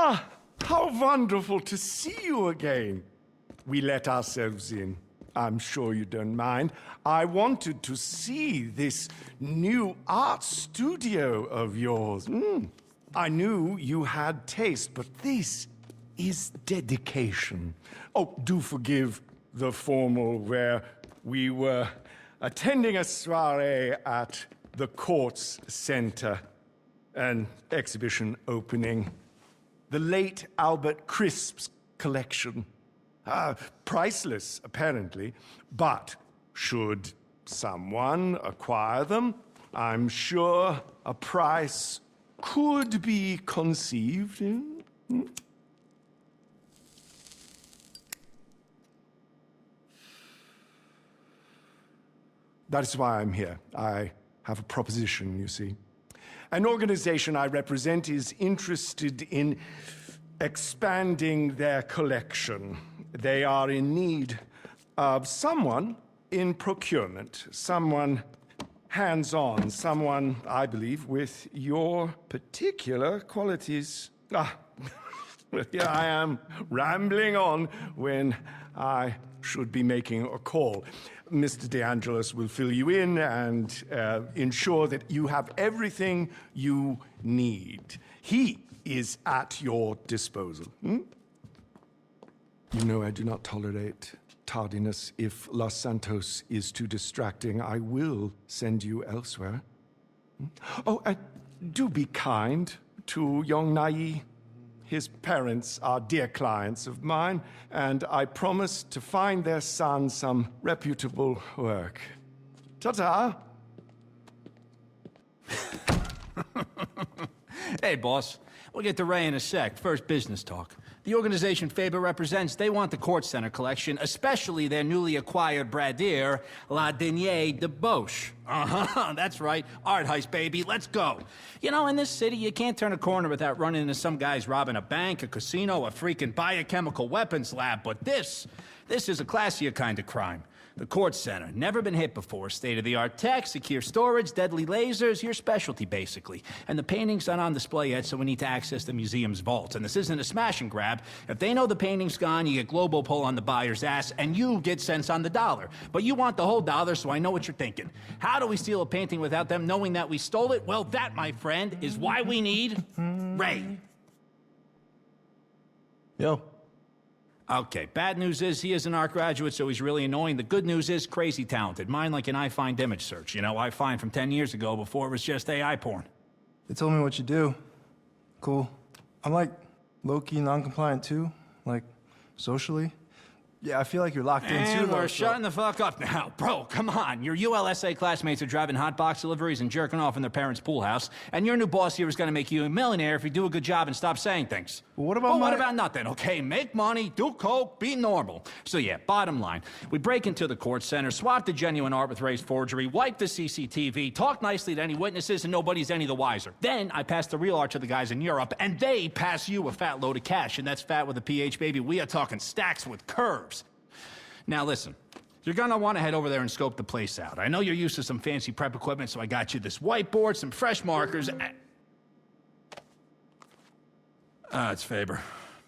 Ah, how wonderful to see you again. We let ourselves in. I'm sure you don't mind. I wanted to see this new art studio of yours. I knew you had taste, but this is dedication. Oh, do forgive the formal where we were attending a soiree at the Courts Center, an exhibition opening. The late Albert Crisp's collection. Priceless, apparently, but should someone acquire them, I'm sure a price could be conceived in. That is why I'm here. I have a proposition, you see. An organization I represent is interested in expanding their collection. They are in need of someone in procurement, someone hands-on, someone, I believe, with your particular qualities. Here I am, rambling on when I should be making a call. Mr. De Angelis will fill you in and ensure that you have everything you need. He is at your disposal. You know I do not tolerate tardiness. If Los Santos is too distracting, I will send you elsewhere. Oh, do be kind to young Nai. His parents are dear clients of mine, and I promise to find their son some reputable work. Ta-ta! Hey, boss. We'll get to Ray in a sec. First, business talk. The organization Faber represents, they want the Court Center collection, especially their newly acquired bradir, La Denier de Boche. That's right. Art heist, baby. Let's go. You know, in this city, you can't turn a corner without running into some guys robbing a bank, a casino, a freaking biochemical weapons lab. But this is a classier kind of crime. The Court Center, never been hit before. State-of-the-art tech, secure storage, deadly lasers, your specialty, basically. And the painting's not on display yet, so we need to access the museum's vault. And this isn't a smash and grab. If they know the painting's gone, you get global pull on the buyer's ass, and you get cents on the dollar. But you want the whole dollar, so I know what you're thinking. How do we steal a painting without them knowing that we stole it? Well, that, my friend, is why we need Ray. Yo. Okay, bad news is he is an art graduate, so he's really annoying. The good news is crazy talented. Mine like an I-Find image search. You know, I-Find from 10 years ago before it was just AI porn. They told me what you do. Cool. I'm like low-key non-compliant too, like socially. Yeah, I feel like you're locked in too. And we're shutting the fuck up now. Bro, come on. Your ULSA classmates are driving hot box deliveries and jerking off in their parents' pool house, and your new boss here is gonna make you a millionaire if you do a good job and stop saying things. Well, what about what about nothing, okay? Make money, do coke, be normal. So yeah, bottom line, we break into the Court Center, swap the genuine art with Ray's forgery, wipe the CCTV, talk nicely to any witnesses, and nobody's any the wiser. Then I pass the real art to the guys in Europe, and they pass you a fat load of cash, and that's fat with a PH, baby. We are talking stacks with curves. Now listen, you're gonna want to head over there and scope the place out. I know you're used to some fancy prep equipment, so I got you this whiteboard, some fresh markers, it's Faber.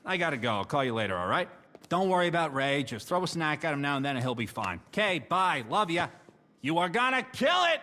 I gotta go. I'll call you later, all right? Don't worry about Ray. Just throw a snack at him now and then and he'll be fine. Okay, bye. Love ya. You are gonna kill it!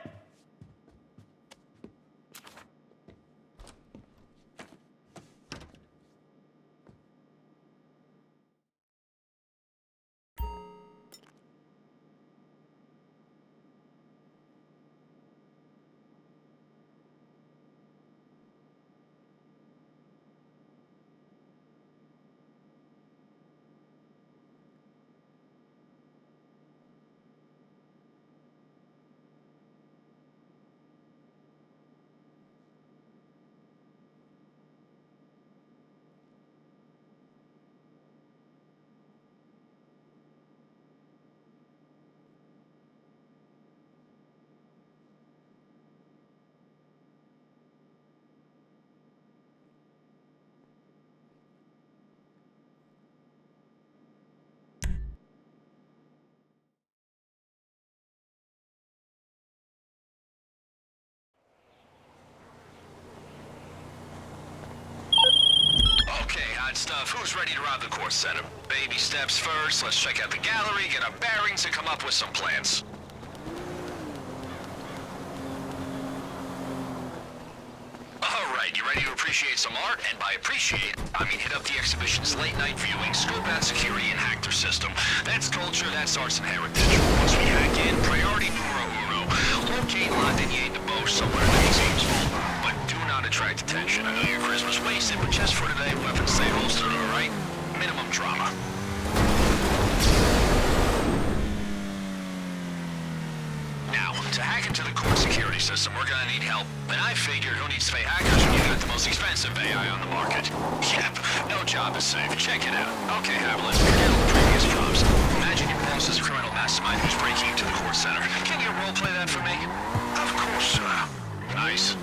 that stuff, who's ready to rob the court center? Baby steps first, let's check out the gallery, get our bearings, and come up with some plans. Alright, you ready to appreciate some art? And by appreciate, I mean hit up the exhibition's late-night viewing, scope out security, and hack their system. That's culture, that's arts and heritage. Once we hack in, priority numero uno. Locate La Denier de Boche somewhere that seems full. But do not attract attention. I know your charisma's wasted, but just for today, weapons stay holstered, alright? Minimum drama. Now, to hack into the court security system, we're gonna need help. And I figure who needs to pay hackers when you got the most expensive AI on the market? Yep, no job is safe. Check it out. Okay, Haviland, forget all the previous jobs. Imagine your boss is a criminal mastermind who's breaking into the court center. Can you roleplay that for me? Of course, sir. Nice.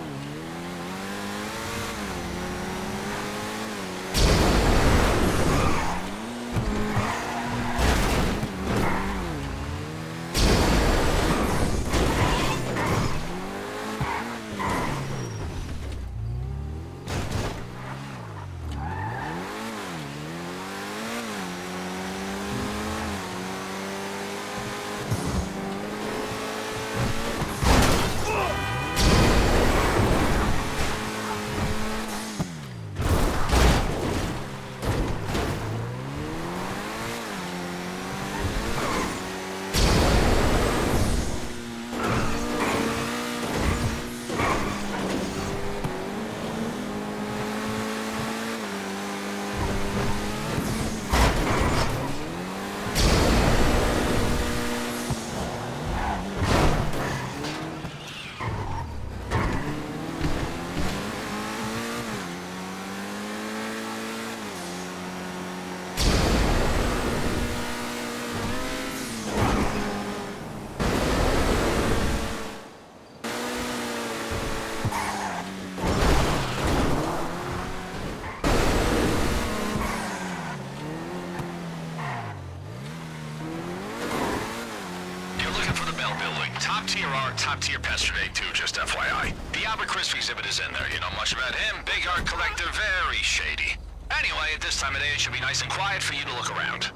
Top-tier art, top-tier pest today, too, just FYI. The Albert Crisp exhibit is in there. You know much about him? Big art collector, very shady. Anyway, at this time of day, it should be nice and quiet for you to look around.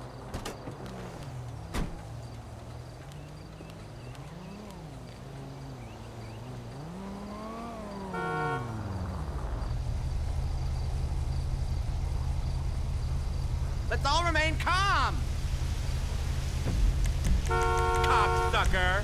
Let's all remain calm! Cocksucker!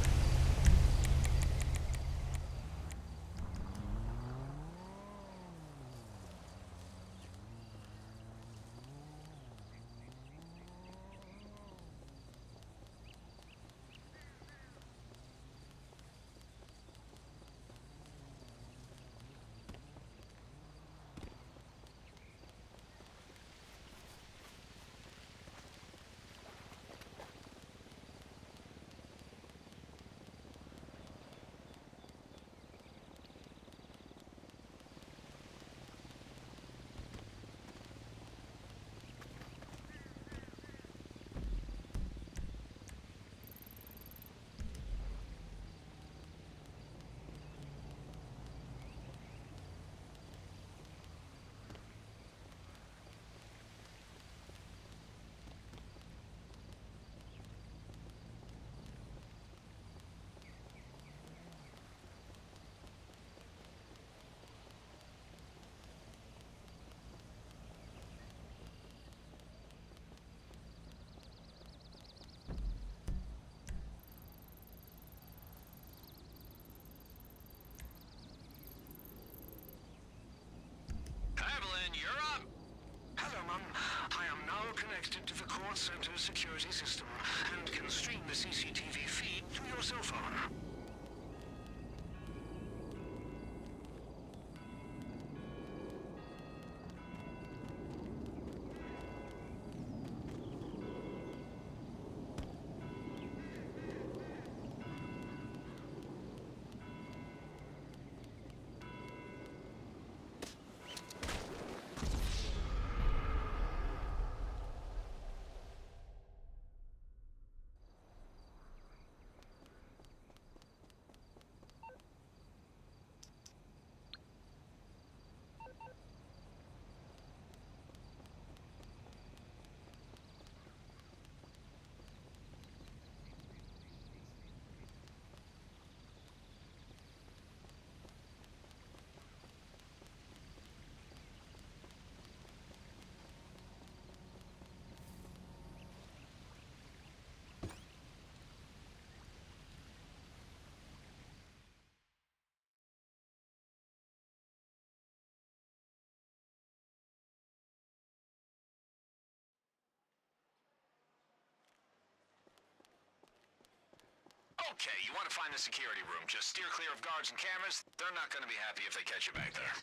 Connected to the court center security system and can stream the CCTV feed to your cell phone. Okay, you want to find the security room. Just steer clear of guards and cameras. They're not going to be happy if they catch you back there.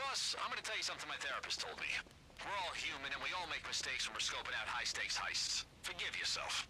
Boss, I'm gonna tell you something my therapist told me. We're all human and we all make mistakes when we're scoping out high-stakes heists. Forgive yourself.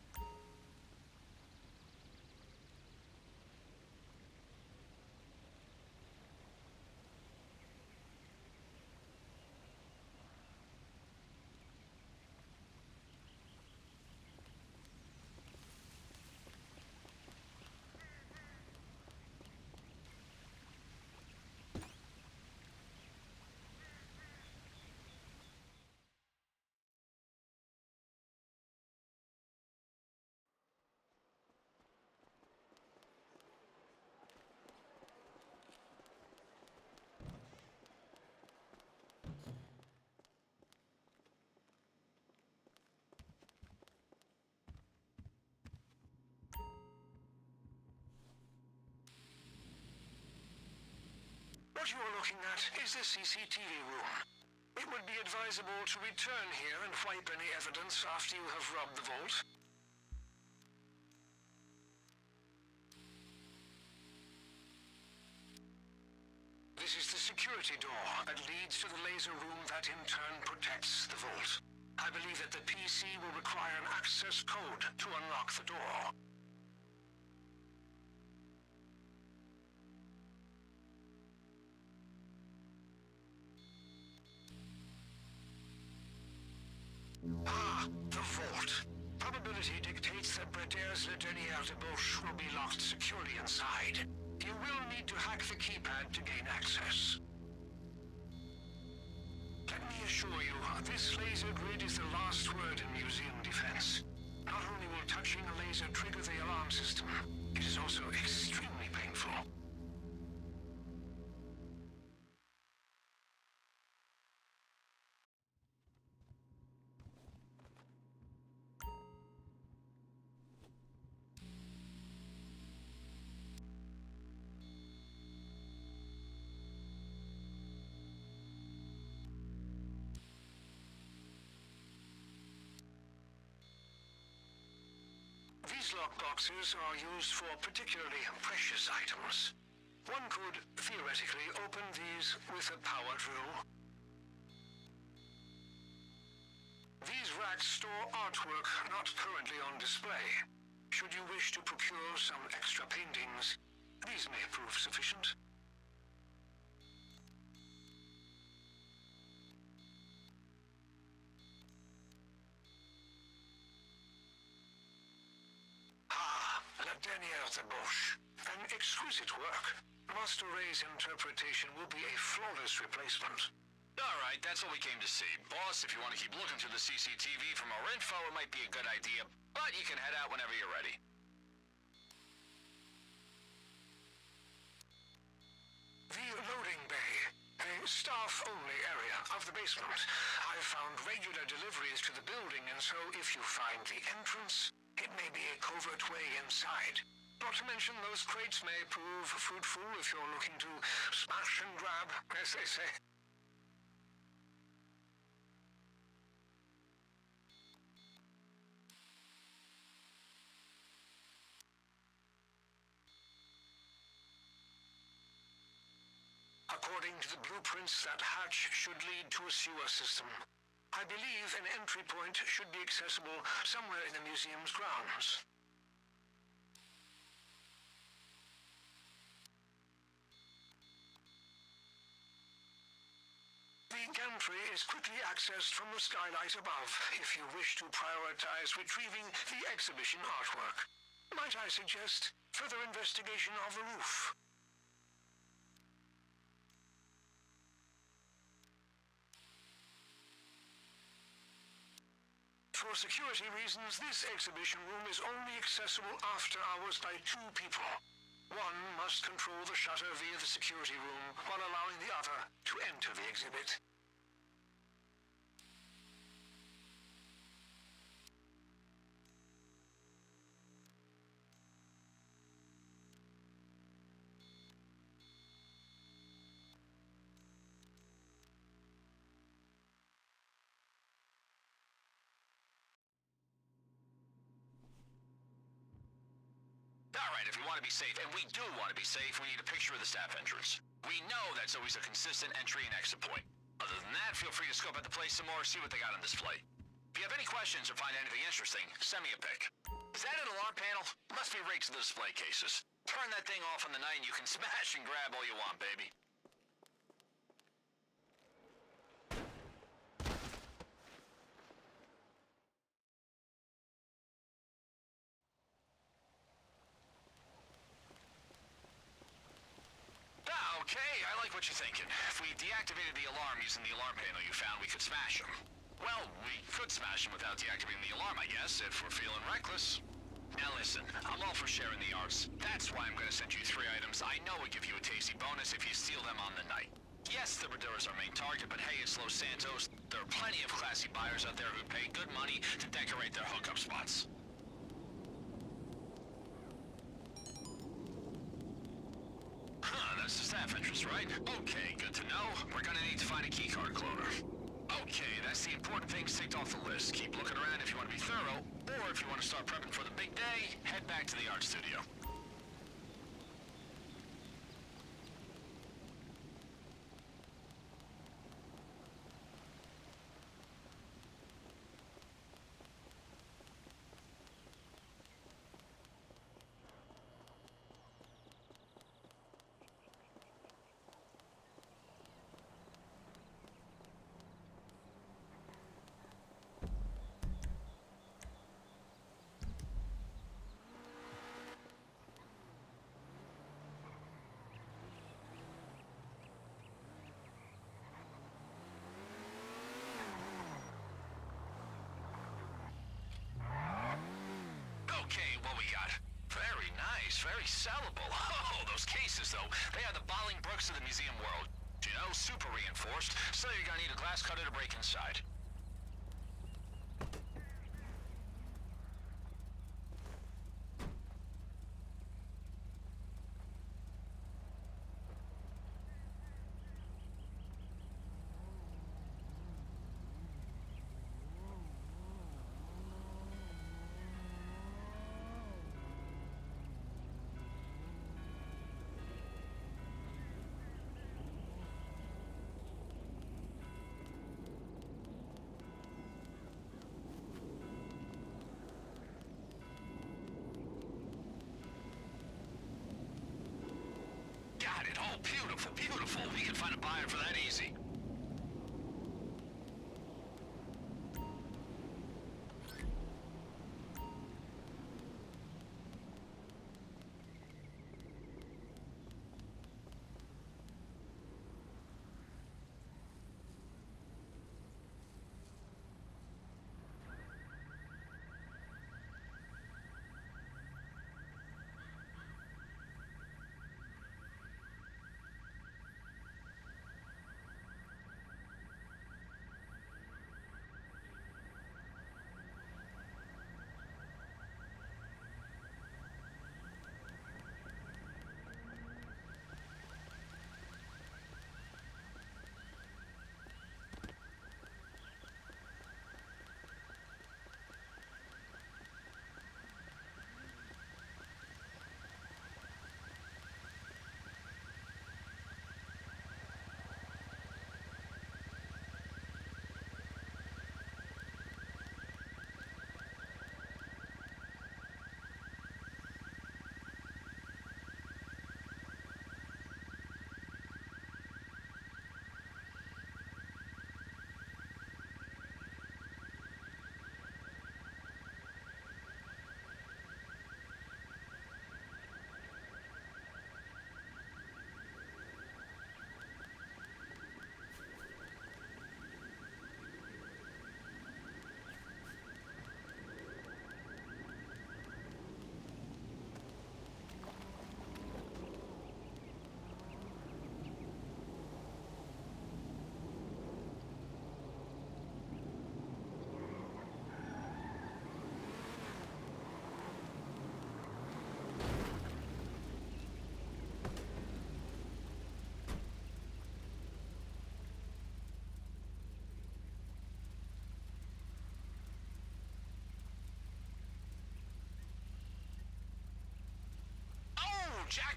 What you are looking at is the CCTV room. It would be advisable to return here and wipe any evidence after you have robbed the vault. This is the security door that leads to the laser room that in turn protects the vault. I believe that the PC will require an access code to unlock the door. Ah, the vault. Probability dictates that Bradeur's Le Dernier de Boche will be locked securely inside. You will need to hack the keypad to gain access. Let me assure you, this laser grid is the last word in museum defense. Not only will touching a laser trigger the alarm system, it is also extremely painful. These lockboxes are used for particularly precious items. One could theoretically open these with a power drill. These racks store artwork not currently on display. Should you wish to procure some extra paintings, these may prove sufficient. dernière débauche. An exquisite work. Master Ray's interpretation will be a flawless replacement. All right, that's what we came to see. Boss, if you want to keep looking through the CCTV for more info, it might be a good idea, but you can head out whenever you're ready. The loading bay, a staff-only area of the basement. I've found regular deliveries to the building, and so if you find the entrance, it may be a covert way inside. Not to mention those crates may prove fruitful if you're looking to smash and grab, as they say. According to the blueprints, that hatch should lead to a sewer system. I believe an entry point should be accessible somewhere in the museum's grounds. The gantry is quickly accessed from the skylight above if you wish to prioritize retrieving the exhibition artwork. Might I suggest further investigation of the roof? For security reasons, this exhibition room is only accessible after hours by 2 people. One must control the shutter via the security room while allowing the other to enter the exhibit. All right, if we want to be safe, and we do want to be safe, we need a picture of the staff entrance. We know that's always a consistent entry and exit point. Other than that, feel free to scope out the place some more, see what they got on display. If you have any questions or find anything interesting, send me a pic. Is that an alarm panel? Must be rigged to the display cases. Turn that thing off on the night and you can smash and grab all you want, baby. Okay, I like what you're thinking. If we deactivated the alarm using the alarm panel you found, we could smash them. Well, we could smash them without deactivating the alarm, I guess, if we're feeling reckless. Now listen, I'm all for sharing the arts. That's why I'm gonna send you 3 items I know would give you a tasty bonus if you steal them on the night. Yes, the Raduras are our main target, but hey, it's Los Santos. There are plenty of classy buyers out there who pay good money to decorate their hookup spots. That's the staff entrance, right? Okay, good to know. We're gonna need to find a keycard cloner. Okay, that's the important things ticked off the list. Keep looking around if you want to be thorough, or if you want to start prepping for the big day, head back to the art studio. Okay, what we got? Very nice, very sellable. Oh, those cases, though, they are the Bolingbrookes of the museum world. You know, super reinforced, so you're gonna need a glass cutter to break inside. Got it. Oh, beautiful, beautiful. We can find a buyer for that easy.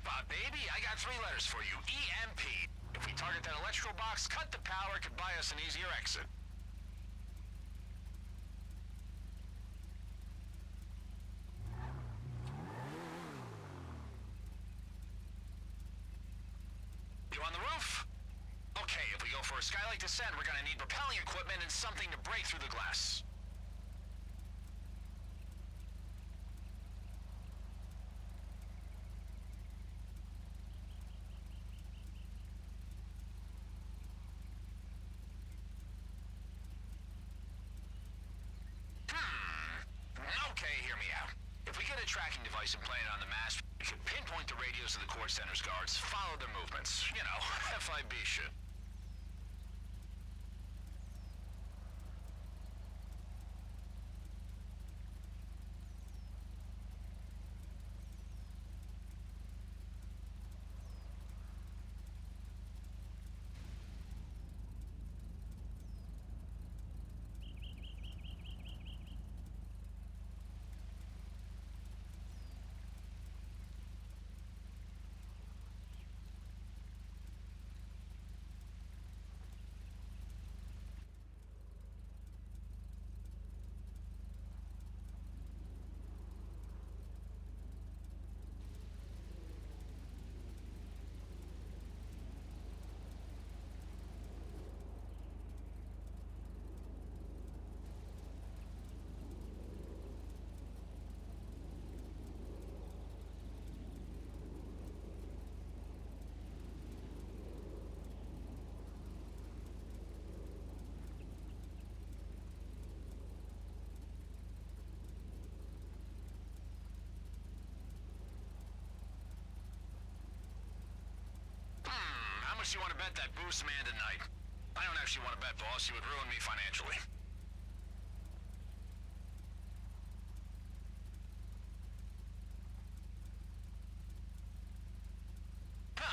jackpot, baby. I got 3 letters for you. EMP. If we target that electrical box, cut the power, it could buy us an easier exit. You on the roof? Okay, if we go for a skylight descent, we're gonna need propelling equipment and something to break through the glass. Okay, hear me out. If we get a tracking device and plant it on the mast, we can pinpoint the radios of the court center's guards, follow their movements. You know, FIB shit. How much do you want to bet that boosts man tonight? I don't actually want to bet, boss. You would ruin me financially.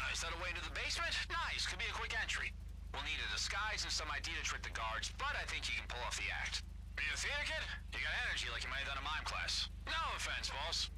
Is that a way into the basement? Nice. Could be a quick entry. We'll need a disguise and some ID to trick the guards, but I think you can pull off the act. Are you a theater kid? You got energy like you might have done a mime class. No offense, boss.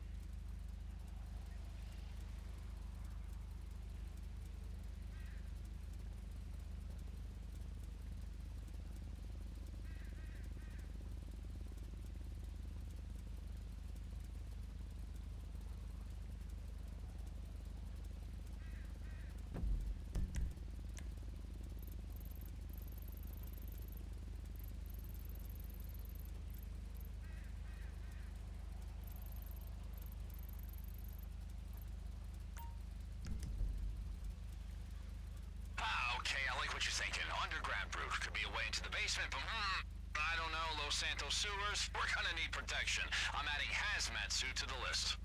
Okay, I like what you're thinking. Underground route could be a way into the basement, but I don't know, Los Santos sewers? We're gonna need protection. I'm adding hazmat suit to the list.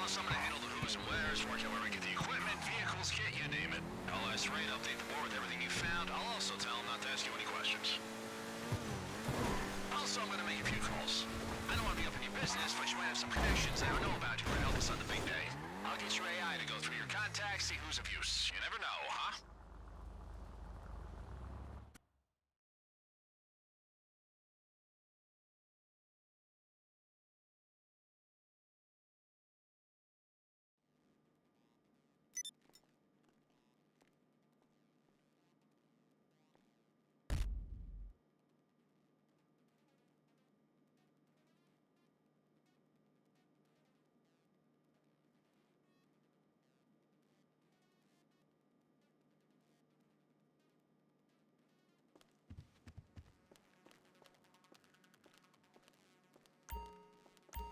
Plus, I'm gonna handle the who's and where's, work out where we get the equipment, vehicles, kit, you name it. I'll ask Ray to update the board with everything you found. I'll also tell him not to ask you any questions. Also, I'm gonna make a few calls. I don't want to be up in your business, but you might have some connections I don't know about who can help us on the big day. I'll get your AI to go through your contacts, see who's of use. You never know, huh?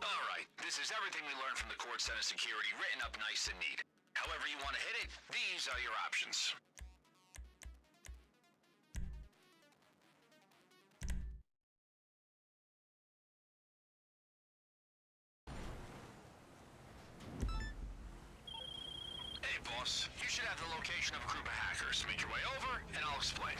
Alright, this is everything we learned from the court center security, written up nice and neat. However you want to hit it, these are your options. Hey boss, you should have the location of a group of hackers. Make your way over, and I'll explain.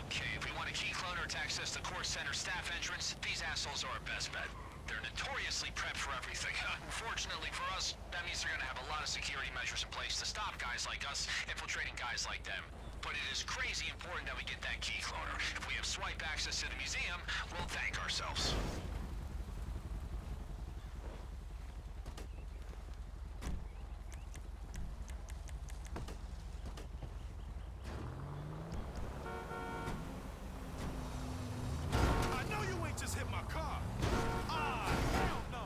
Okay, if we want a key cloner to access the court center staff entrance, these assholes are our best bet. They're notoriously prepped for everything. Unfortunately for us, that means they're gonna have a lot of security measures in place to stop guys like us infiltrating guys like them. But it is crazy important that we get that key cloner. If we have swipe access to the museum, we'll thank ourselves. I know you ain't just hit my car. Ah, hell no.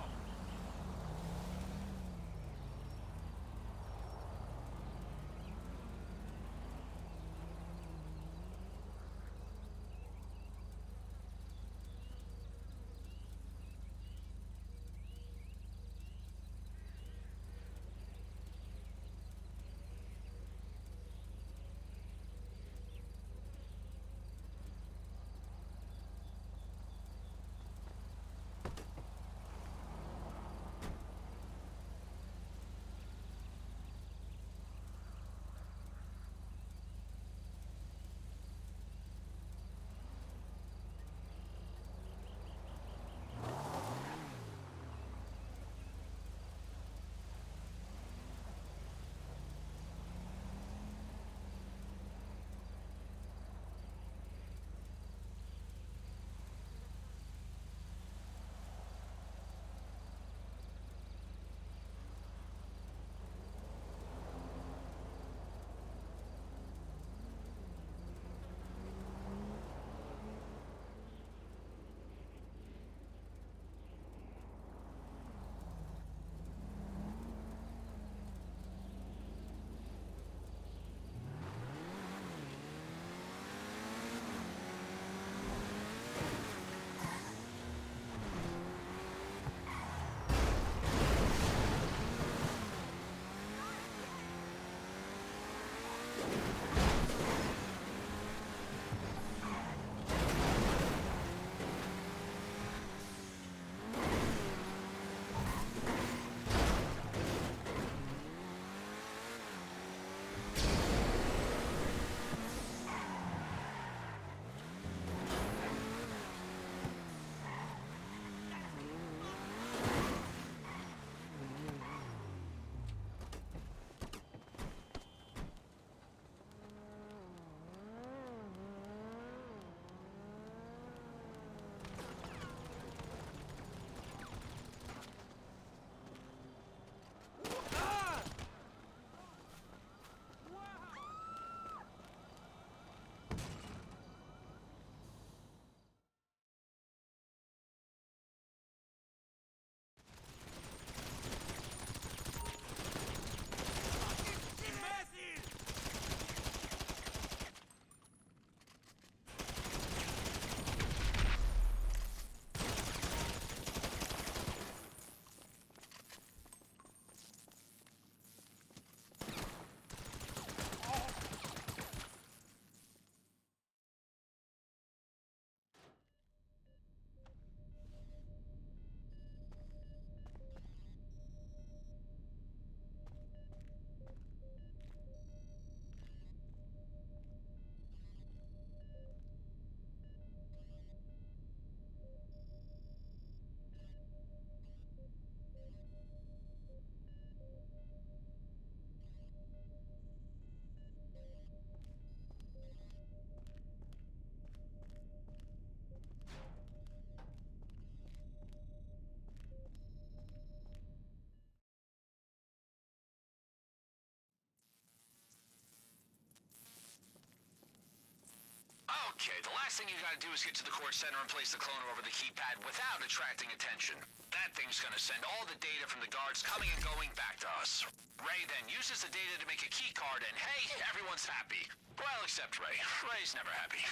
Okay, the last thing you gotta do is get to the court center and place the cloner over the keypad without attracting attention. That thing's gonna send all the data from the guards coming and going back to us. Ray then uses the data to make a key card, and hey, everyone's happy. Well, except Ray. Ray's never happy.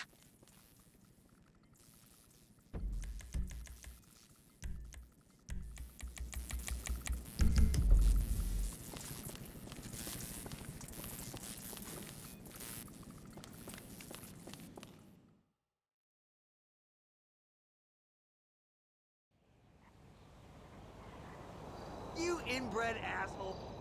You inbred asshole.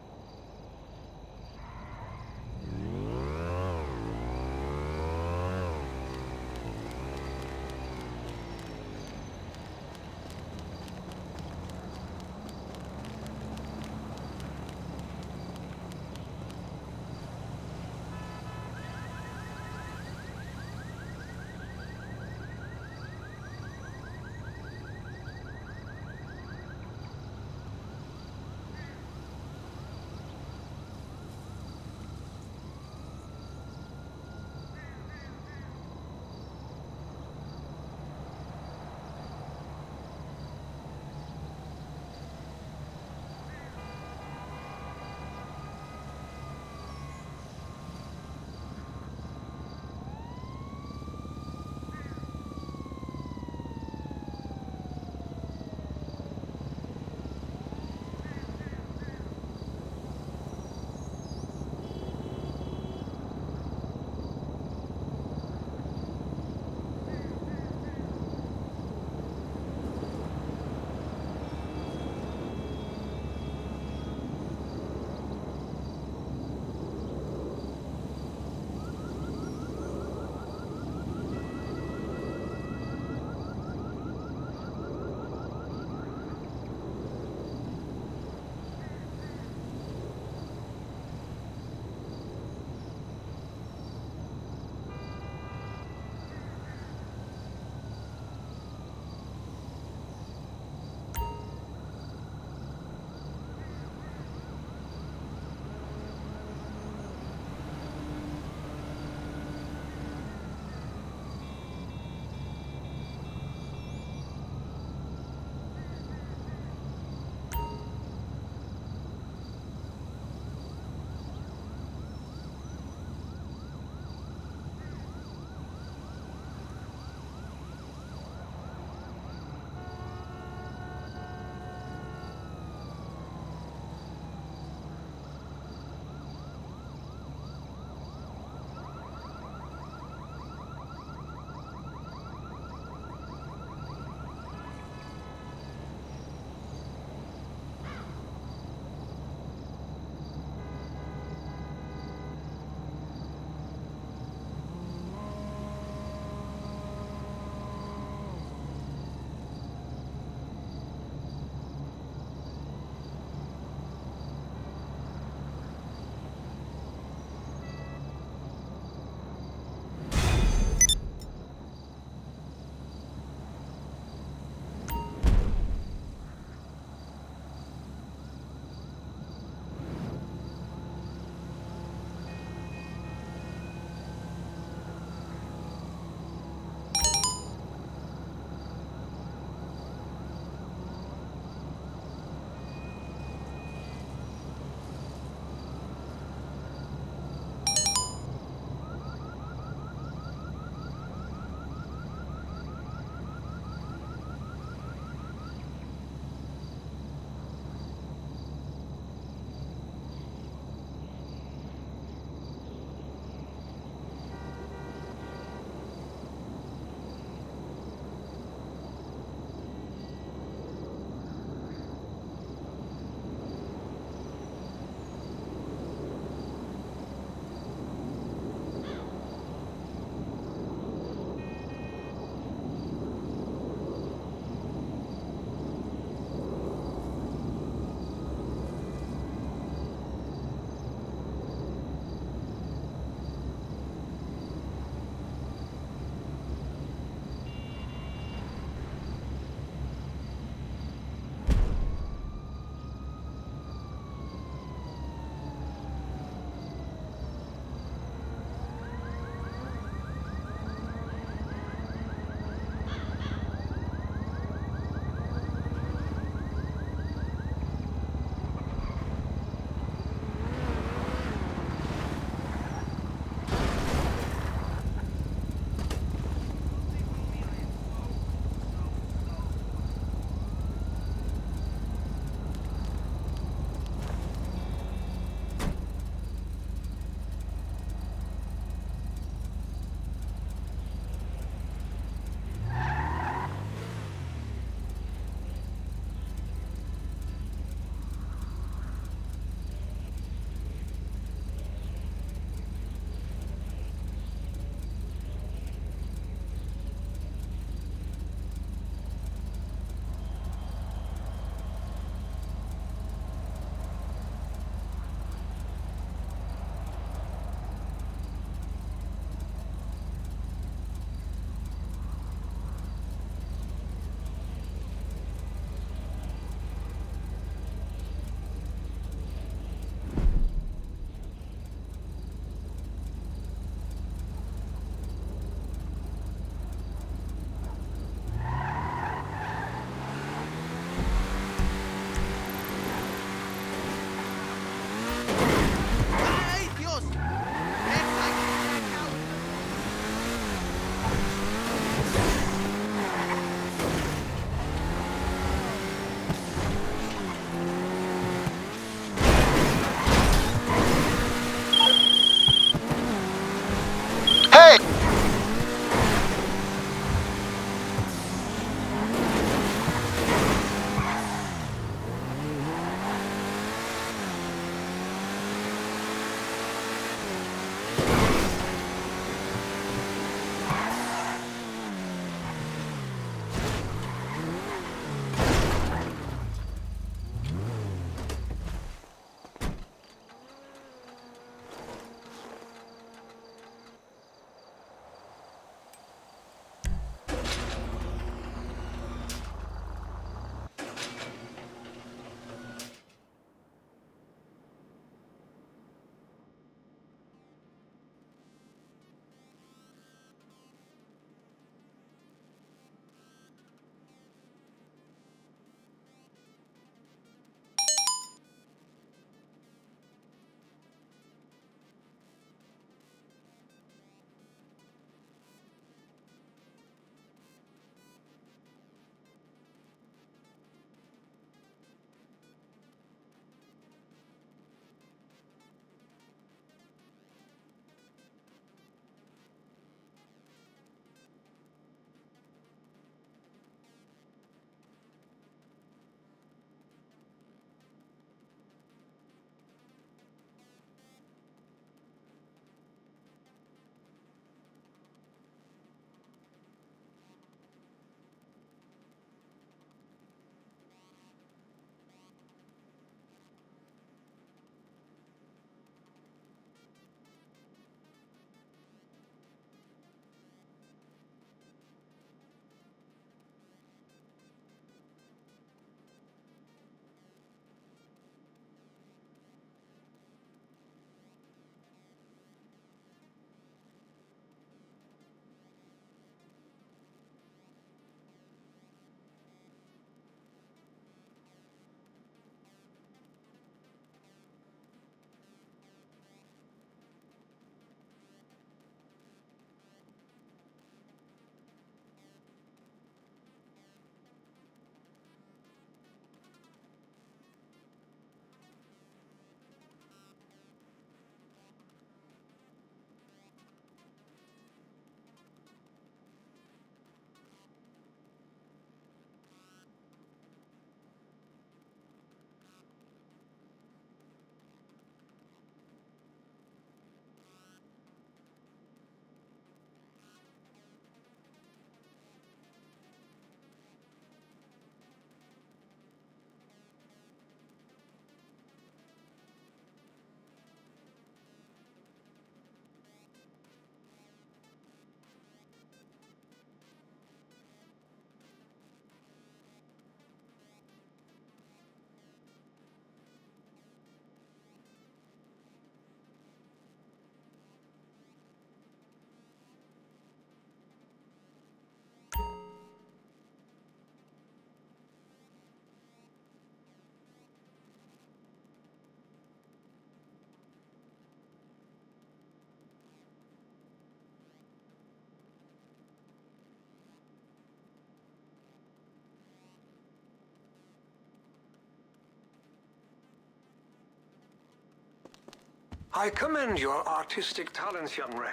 I commend your artistic talents, young Ray.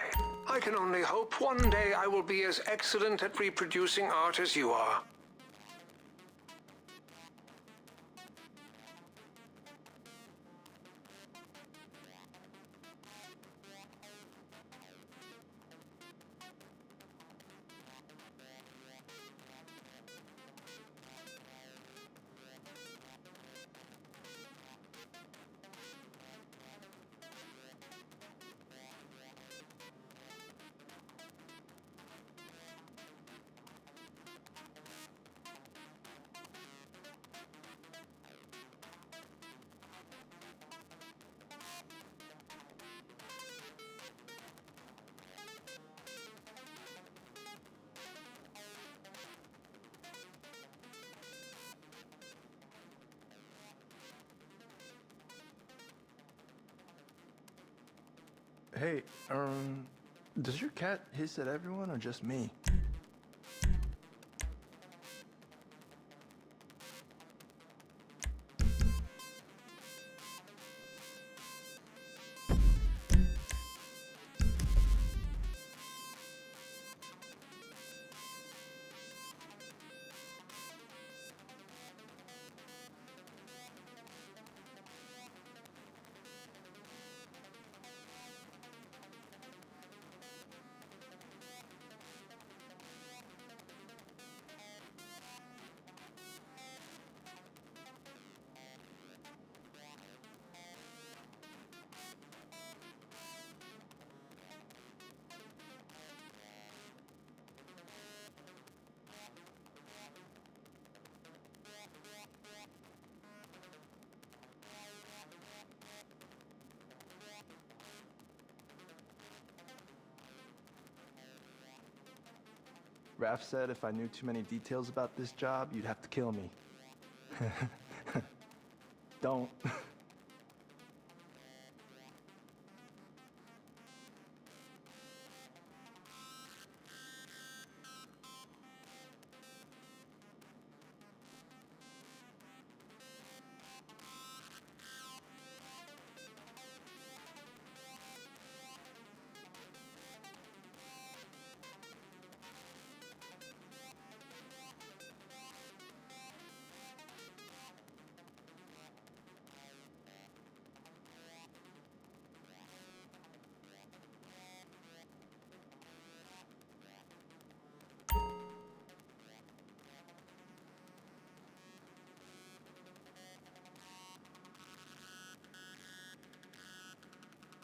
I can only hope one day I will be as excellent at reproducing art as you are. Hey, does your cat hiss at everyone or just me? Raph said if I knew too many details about this job, you'd have to kill me. Don't.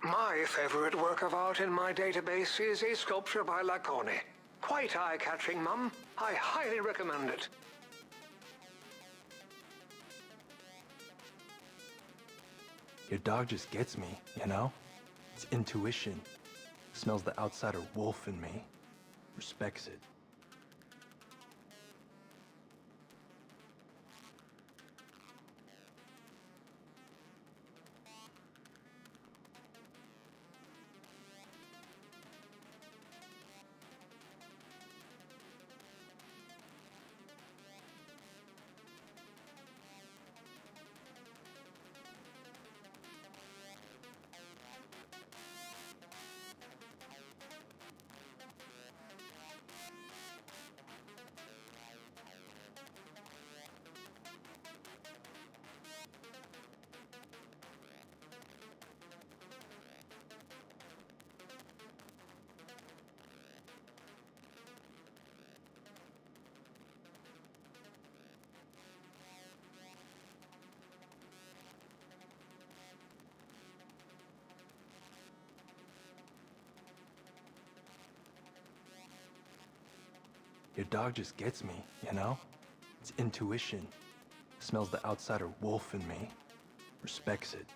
My favorite work of art in my database is a sculpture by Lacone. Quite eye-catching, Mum. I highly recommend it. Your dog just gets me, you know? It's intuition. Smells the outsider wolf in me. Respects it. Your dog just gets me, you know? It's intuition. Smells the outsider wolf in me. Respects it.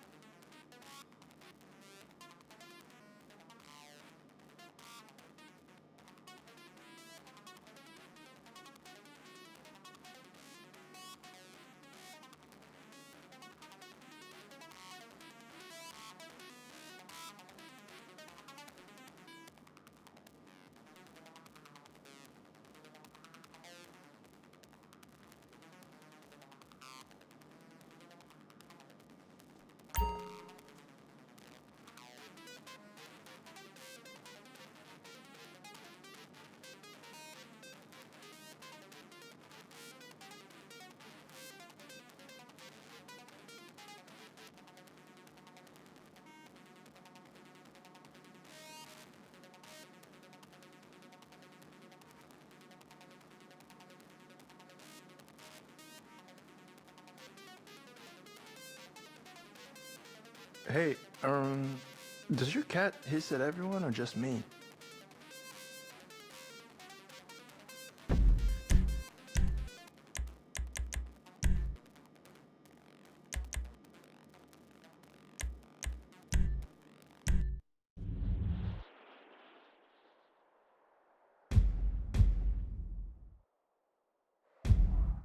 Hey, does your cat hiss at everyone or just me?